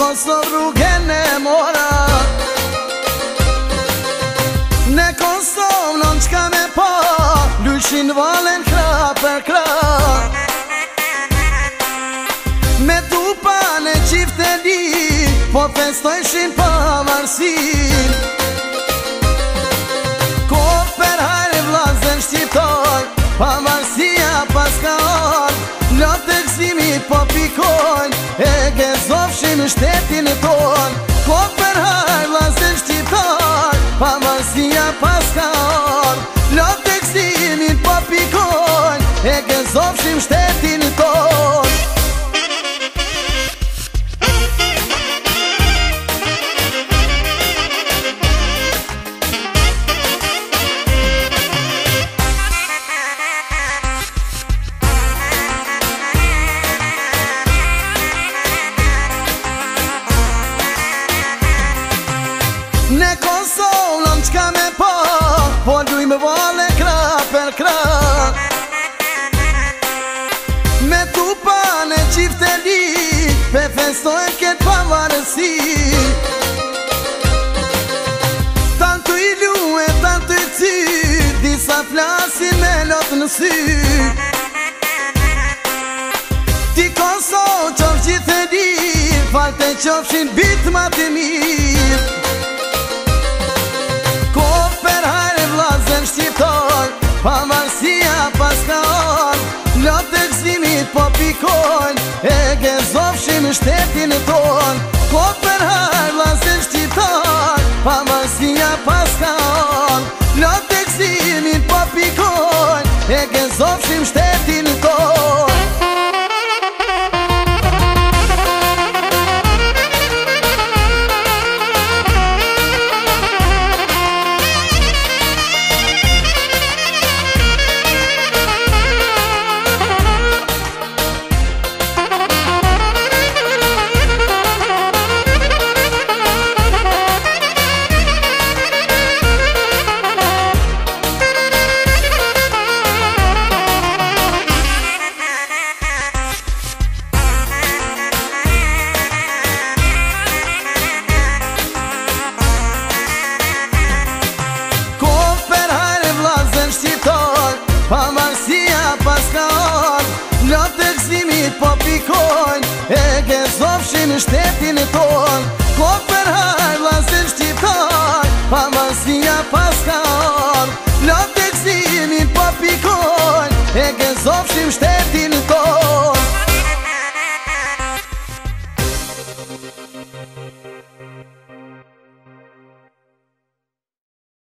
Kosovë rrugën e mora. Në Kosovë non qka me pa, lyshin valen krah për krah. Me tupa në qifte li, po festojshin pavarësin. Ko për hajrë vlazën shqiptar, pavarësia pas ka ardh. Lotë e gzimit po pikojnë, e gezofshim shtetin ton. Ko për hajrë vlazën shqiptar, pavarësia pas ka ardh. Lotë e gzimit po pikojnë, e gezofshim shtetin ton. Në Kosovë non qka me pa, po lujmë vale krah për krah. Me tupa në qifte li, pe festojnë këtë pavarësi. Tantu i lue, tantu i cy, disa flasin me lotë në sy. Ti Kosovë qofë gjithë e lirë, falte qofshin bitë ma të mirë. Shqiptar, pavarësia pas ka ardh. Lotë e gzimit po pikojnë, e gezofshim shtetin ton. Ko për hajrë vlazën shqiptar, pavarësia pas ka ardh. Lotë e gzimit po pikojnë, e gezofshim shtetin ton. Pavarësia pas ka ardh. Lotë e gzimit po pikojnë, e gezofshim shtetin ton.